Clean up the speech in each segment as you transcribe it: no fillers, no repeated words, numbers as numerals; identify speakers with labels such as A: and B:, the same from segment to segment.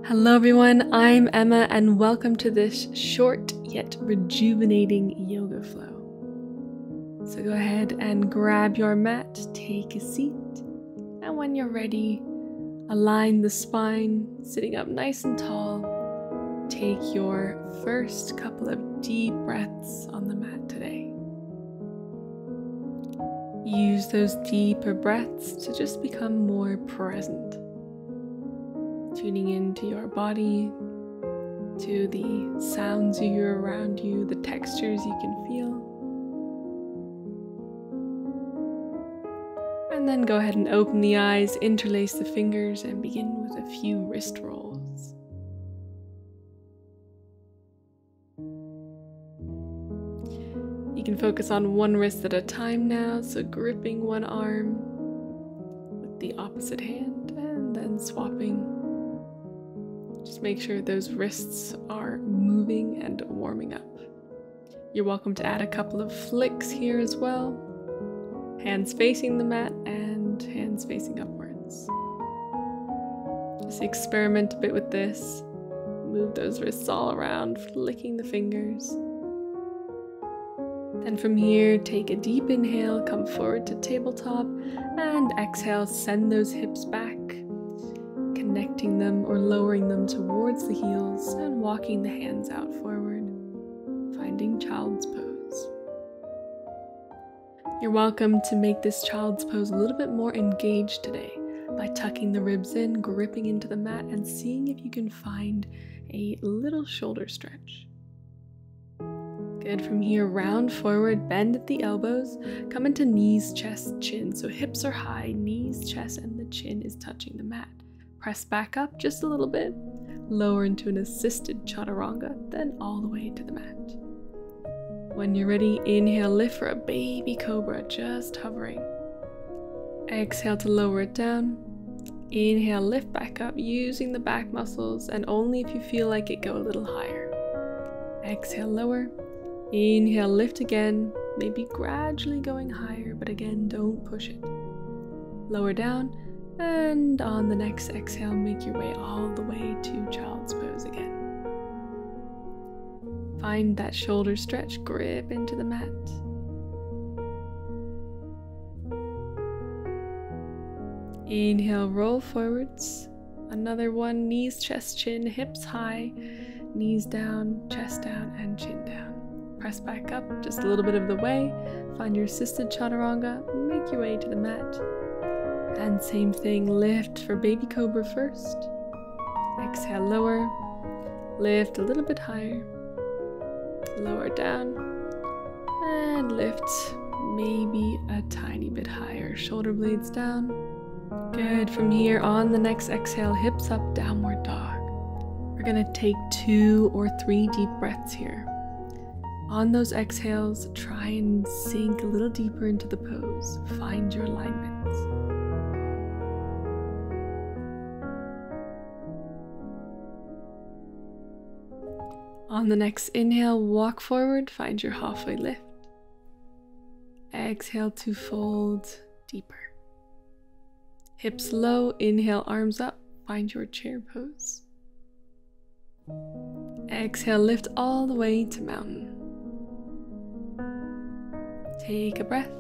A: Hello everyone, I'm Emma and welcome to this short yet rejuvenating yoga flow. So go ahead and grab your mat, take a seat, and when you're ready, align the spine, sitting up nice and tall. Take your first couple of deep breaths on the mat today. Use those deeper breaths to just become more present. Tuning into your body, to the sounds you hear around you, the textures you can feel. And then go ahead and open the eyes, interlace the fingers, and begin with a few wrist rolls. You can focus on one wrist at a time now, so gripping one arm with the opposite hand and then swapping. Just make sure those wrists are moving and warming up. You're welcome to add a couple of flicks here as well. Hands facing the mat and hands facing upwards. Just experiment a bit with this. Move those wrists all around, flicking the fingers. Then from here, take a deep inhale, come forward to tabletop, and exhale, send those hips back, connecting them or lowering them towards the heels and walking the hands out forward, finding child's pose. You're welcome to make this child's pose a little bit more engaged today by tucking the ribs in, gripping into the mat, and seeing if you can find a little shoulder stretch. Good. From here, round forward, bend at the elbows, come into knees, chest, chin. So hips are high, knees, chest, and the chin is touching the mat. Press back up just a little bit, lower into an assisted chaturanga, then all the way to the mat. When you're ready, inhale, lift for a baby cobra, just hovering. Exhale to lower it down. Inhale, lift back up, using the back muscles, and only if you feel like it, go a little higher. Exhale, lower. Inhale, lift again, maybe gradually going higher, but again, don't push it. Lower down. And on the next exhale, make your way all the way to child's pose again. Find that shoulder stretch, grip into the mat. Inhale, roll forwards. Another one, knees, chest, chin, hips high, knees down, chest down, and chin down. Press back up just a little bit of the way. Find your assisted chaturanga, make your way to the mat. And same thing, lift for baby cobra first. Exhale, lower. Lift a little bit higher. Lower down. And lift maybe a tiny bit higher. Shoulder blades down. Good. From here, on the next exhale, hips up, downward dog. We're going to take 2 or 3 deep breaths here. On those exhales, try and sink a little deeper into the pose. Find your alignment. On the next inhale, walk forward, find your halfway lift. Exhale to fold deeper. Hips low, inhale, arms up, find your chair pose. Exhale, lift all the way to mountain. Take a breath.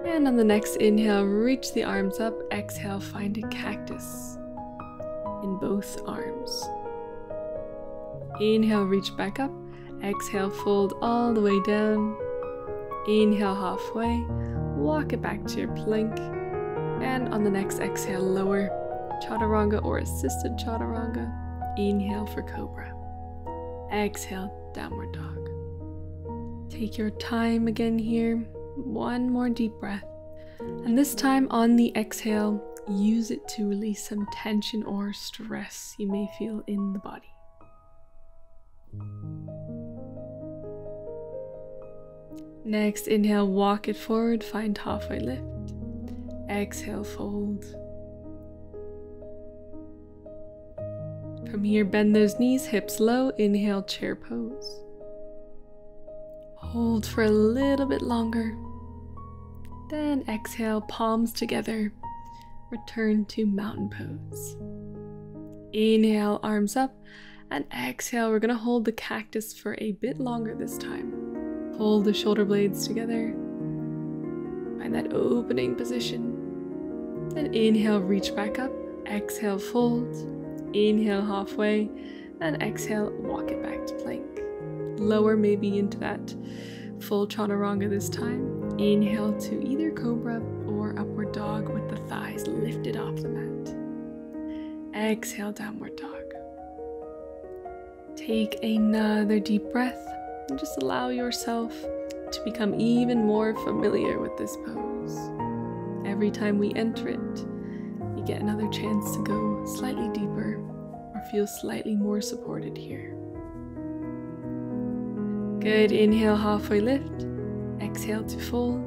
A: And on the next inhale, reach the arms up. Exhale, find a cactus in both arms. Inhale, reach back up. Exhale, fold all the way down. Inhale, halfway. Walk it back to your plank. And on the next exhale, lower. Chaturanga or assisted chaturanga. Inhale for cobra. Exhale, downward dog. Take your time again here. One more deep breath. And this time on the exhale, use it to release some tension or stress you may feel in the body. Next, inhale, walk it forward, find halfway lift. Exhale, fold. From here, bend those knees, hips low, inhale, chair pose. Hold for a little bit longer. Then exhale, palms together. Return to mountain pose. Inhale, arms up, and exhale. We're gonna hold the cactus for a bit longer this time. Hold the shoulder blades together. Find that opening position. Then inhale, reach back up. Exhale, fold. Inhale, halfway. And exhale, walk it back to plank. Lower maybe into that full chaturanga this time. Inhale to either cobra or upward dog with the thighs lifted off the mat. Exhale, downward dog. Take another deep breath and just allow yourself to become even more familiar with this pose. Every time we enter it, you get another chance to go slightly deeper or feel slightly more supported here. Good. Inhale, halfway lift. Exhale to fold.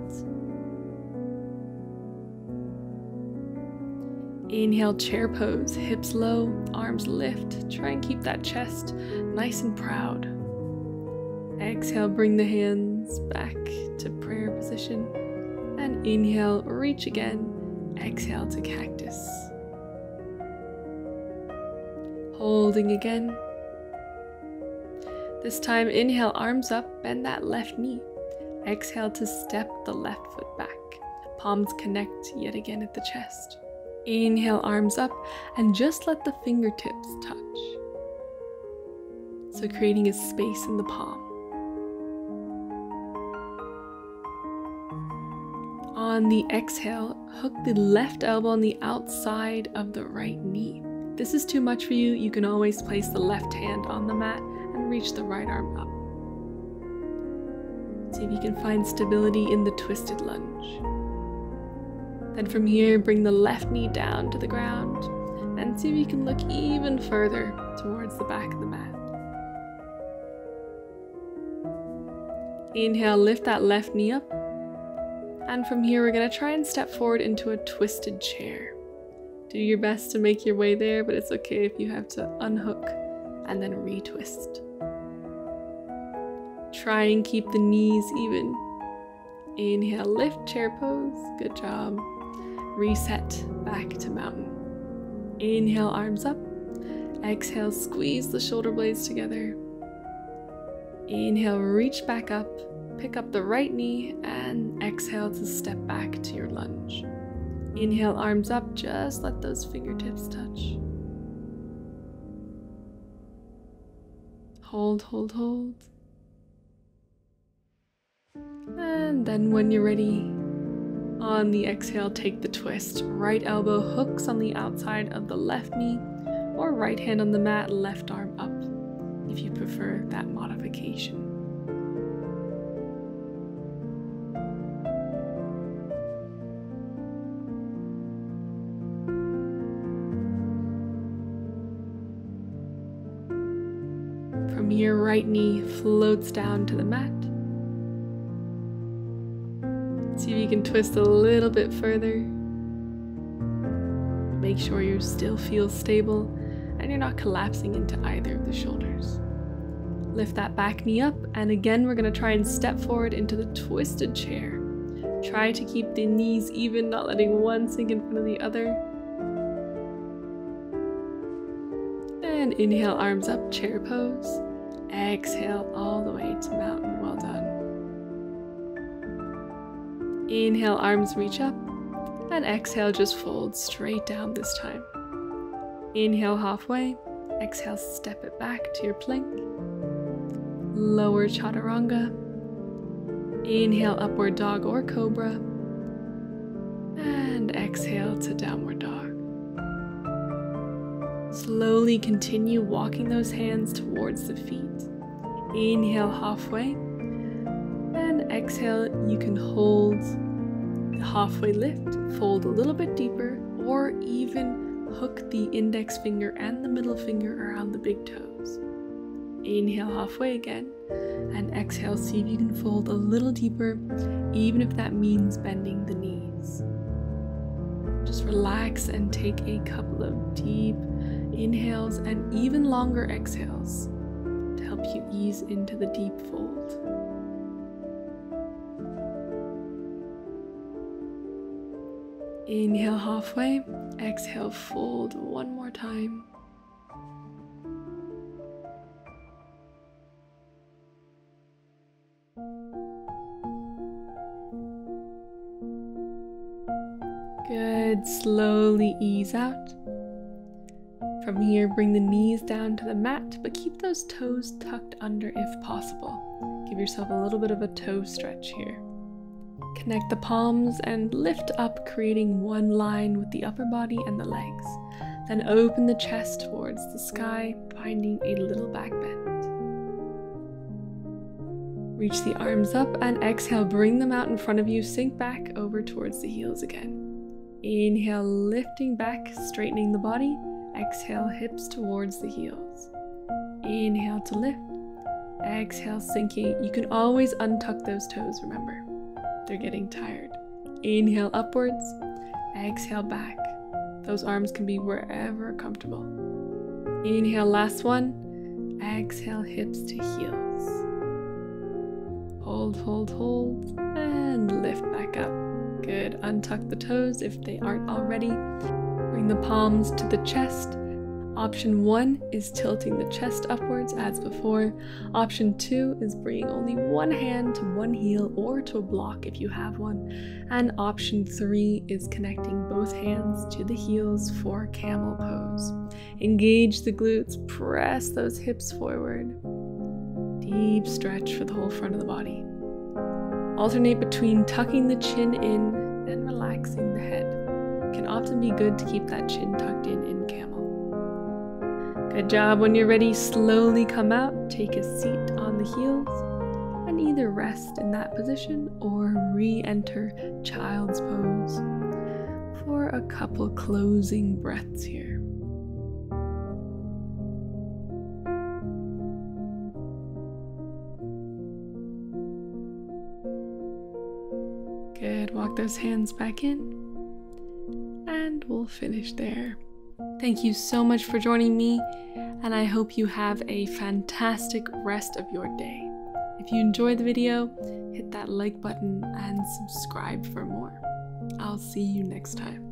A: Inhale, chair pose, hips low, arms lift. Try and keep that chest nice and proud. Exhale, bring the hands back to prayer position. And inhale, reach again. Exhale to cactus. Holding again. This time, inhale, arms up, bend that left knee. Exhale to step the left foot back. Palms connect yet again at the chest. Inhale, arms up, and just let the fingertips touch. So creating a space in the palm. On the exhale, hook the left elbow on the outside of the right knee. If this is too much for you, you can always place the left hand on the mat and reach the right arm up. See if you can find stability in the twisted lunge. Then from here, bring the left knee down to the ground and see if you can look even further towards the back of the mat. Inhale, lift that left knee up. And from here, we're gonna try and step forward into a twisted chair. Do your best to make your way there, but it's okay if you have to unhook and then retwist. Try and keep the knees even. Inhale, lift, chair pose. Good job. Reset back to mountain. Inhale, arms up. Exhale, squeeze the shoulder blades together. Inhale, reach back up. Pick up the right knee and exhale to step back to your lunge. Inhale, arms up. Just let those fingertips touch. Hold, hold, hold. And then when you're ready, on the exhale, take the twist. Right elbow hooks on the outside of the left knee, or right hand on the mat, left arm up, if you prefer that modification. From here, right knee floats down to the mat. See if you can twist a little bit further. Make sure you still feel stable and you're not collapsing into either of the shoulders. Lift that back knee up, and again we're going to try and step forward into the twisted chair. Try to keep the knees even, not letting one sink in front of the other. And inhale, arms up, chair pose. Exhale all the way to mountain. Well done. Inhale, arms reach up, and exhale, just fold straight down this time. Inhale, halfway. Exhale, step it back to your plank. Lower chaturanga. Inhale, upward dog or cobra. And exhale to downward dog. Slowly continue walking those hands towards the feet. Inhale, halfway. And exhale, you can hold the halfway lift, fold a little bit deeper, or even hook the index finger and the middle finger around the big toes. Inhale, halfway again, and exhale, see if you can fold a little deeper, even if that means bending the knees. Just relax and take a couple of deep inhales and even longer exhales to help you ease into the deep fold. Inhale, halfway. Exhale, fold one more time. Good, slowly ease out. From here, bring the knees down to the mat, but keep those toes tucked under if possible. Give yourself a little bit of a toe stretch here. Connect the palms and lift up, creating one line with the upper body and the legs. Then open the chest towards the sky, finding a little back bend. Reach the arms up and exhale, bring them out in front of you, sink back over towards the heels again. Inhale, lifting back, straightening the body. Exhale, hips towards the heels. Inhale to lift. Exhale, sinking. You can always untuck those toes, remember. They're getting tired. Inhale upwards. Exhale back. Those arms can be wherever comfortable. Inhale, last one. Exhale, hips to heels. Hold, hold, hold, and lift back up. Good. Untuck the toes if they aren't already. Bring the palms to the chest. Option 1 is tilting the chest upwards as before. Option 2 is bringing only one hand to one heel or to a block if you have one. And option 3 is connecting both hands to the heels for camel pose. Engage the glutes, press those hips forward. Deep stretch for the whole front of the body. Alternate between tucking the chin in and relaxing the head. It can often be good to keep that chin tucked in camel. Good job. When you're ready, slowly come out, take a seat on the heels, and either rest in that position or re-enter child's pose for a couple closing breaths here. Good, walk those hands back in, and we'll finish there. Thank you so much for joining me, and I hope you have a fantastic rest of your day. If you enjoyed the video, hit that like button and subscribe for more. I'll see you next time.